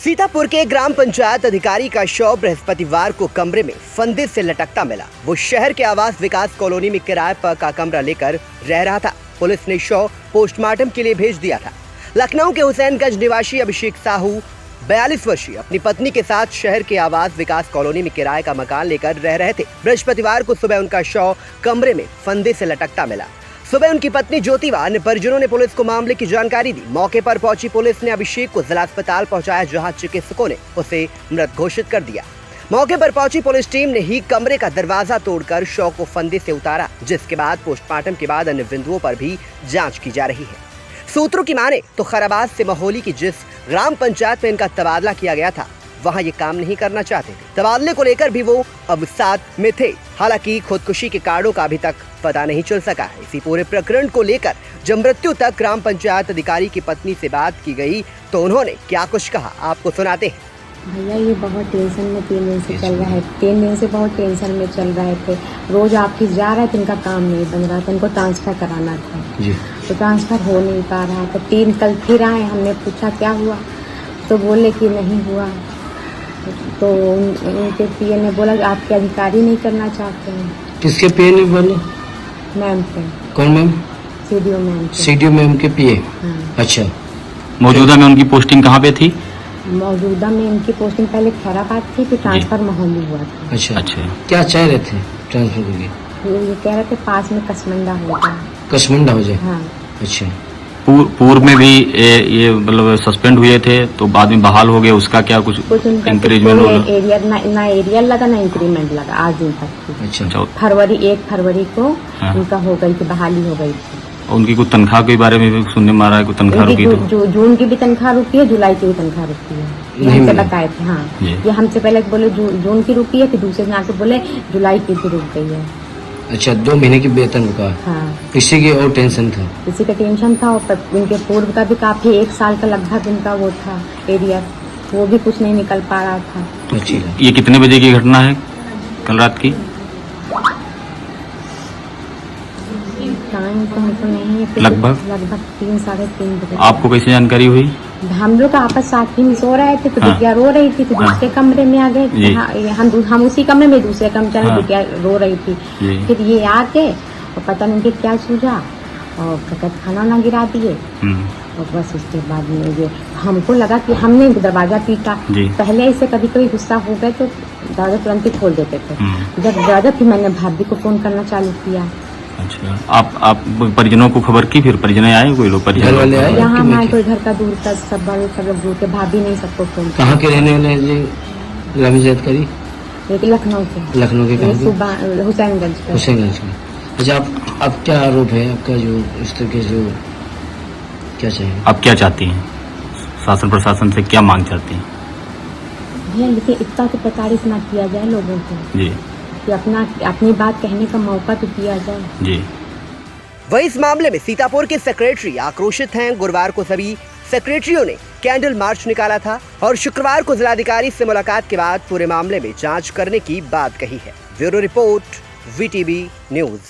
सीतापुर के ग्राम पंचायत अधिकारी का शव बृहस्पतिवार को कमरे में फंदे से लटकता मिला। वो शहर के आवास विकास कॉलोनी में किराए पर का कमरा लेकर रह रहा था। पुलिस ने शव पोस्टमार्टम के लिए भेज दिया था। लखनऊ के हुसैनगंज निवासी अभिषेक साहू 42 वर्षीय अपनी पत्नी के साथ शहर के आवास विकास कॉलोनी में किराए का मकान लेकर रह रहे थे। बृहस्पतिवार को सुबह उनका शव कमरे में फंदे से लटकता मिला। सुबह उनकी पत्नी ज्योति व अन्य परिजनों ने पुलिस को मामले की जानकारी दी। मौके पर पहुंची पुलिस ने अभिषेक को जिला अस्पताल पहुंचाया, जहां चिकित्सकों ने उसे मृत घोषित कर दिया। मौके पर पहुंची पुलिस टीम ने ही कमरे का दरवाजा तोड़कर शव को फंदे से उतारा, जिसके बाद पोस्टमार्टम के बाद अन्य बिंदुओं पर भी जांच की जा रही है। सूत्रों की माने तो खैराबाद से महोली की जिस ग्राम पंचायत में इनका तबादला किया गया था, वहां ये काम नहीं करना चाहते थे। तबादले को लेकर भी वो अब साथ में थे। हालांकि खुदकुशी के कारणों का अभी तक पता नहीं चल सका है। इसी पूरे प्रकरण को लेकर जब मृत्यु तक ग्राम पंचायत अधिकारी की पत्नी से बात की गई तो उन्होंने क्या कुछ कहा, आपको सुनाते हैं। भैया ये बहुत टेंशन में 3 दिन से चल रहा है। 3 दिन से बहुत टेंशन में चल रहे थे। रोज ऑफिस जा रहे थे, इनका काम नहीं बन रहा था, इनको ट्रांसफर कराना था जी। तो ट्रांसफर हो नहीं पा रहा था। 3 कल फिर आए, हमने पूछा क्या हुआ, तो बोले कि नहीं हुआ। तो उनके पीए ने बोला आपके अधिकारी नहीं करना चाहते हैं। किसके पीए ने बोले? मैम पे। कौन ma'am? CDO ma'am. CDO ma'am के पीए। हाँ। अच्छा, मौजूदा में उनकी पोस्टिंग कहाँ पे थी? मौजूदा में इनकी पोस्टिंग पहले खैराबाद थी, फिर ट्रांसफर महोली हुआ था। अच्छा अच्छा। क्या चाह रहे थे ट्रांसफर के लिए? ये कह रहे थे पास में कसमंडा हो जाए। कसमंडा हो जाए? हाँ। अच्छा। पूर्व में भी ये मतलब सस्पेंड हुए थे तो बाद में बहाल हो गए, उसका क्या कुछ इंक्रीजमेंट होगा? एरिया ना एरिया लगा ना इंक्रीमेंट लगा आज दिन तक। अच्छा। फरवरी 1 फरवरी को हाँ। उनका हो गई थी, बहाली हो गई थी। उनकी कुछ तनख्वाह के बारे में भी सुनने में आ रहा है, कुछ तनख्वाह रुकी थी। जून की भी तनख्वाह रुकी है, जुलाई की भी तनख्वाह रुकी है, हमसे बताए थे। हाँ, ये हमसे पहले बोले जून की रुकी है, फिर दूसरे दिन आके बोले जुलाई की भी रुक गई है। अच्छा, 2 महीने की वेतन रुका। हाँ। इसी की और टेंशन था? इसी का टेंशन था। और उनके पूर्व का भी काफी 1 साल का लगभग उनका वो था एरिया, वो भी कुछ नहीं निकल पा रहा था। अच्छा। ये कितने बजे की घटना है? कल रात की? टाइम तो हमको नहीं है, लगभग 3 साढ़े 3 बजे। आपको कैसे जानकारी हुई? हम लोग आपस साथ ही में सो रहे थे, तो बिटिया रो रही थी, तो दूसरे कमरे में आ गए। हम उसी कमरे में, दूसरे कमरे में बिटिया रो रही थी। फिर ये आके और पता नहीं क्या सूझा और खाना ना गिरा दिए। और बस उसके बाद में ये हमको लगा कि हमने दरवाजा पीटा। पहले ऐसे कभी कभी गुस्सा हो गए तो दरवाजा तुरंत ही खोल देते थे। जब दरवाजा, फिर मैंने भाभी को फोन करना चालू किया। अच्छा, आप परिजनों को खबर की? फिर परिजन आए, कोई लोग परिजन वाले आए? यहाँ हमारे कोई घर का दूर का सब बड़े सब लोग दूर के, भाभी नहीं सबको फोन। कहाँ के रहने वाले हैं जी ग्रामीण जानकारी? एक लखनऊ के। लखनऊ के? हुसैनगंज के। हुसैनगंज के। अच्छा, अब क्या आरोप है आपका, जो इस तरह के जो क्या चाहिए? आप क्या चाहती हैं? शासन प्रशासन से क्या मांग चाहती हैं? भैया लेकिन इतना तो प्रताड़ित ना किया जाए लोगों को जी, कि अपनी बात कहने का मौका तो दिया जाए जी। वही इस मामले में सीतापुर के सेक्रेटरी आक्रोशित हैं। गुरुवार को सभी सेक्रेटरियों ने कैंडल मार्च निकाला था और शुक्रवार को जिलाधिकारी से मुलाकात के बाद पूरे मामले में जांच करने की बात कही है। Bureau report, VTV news.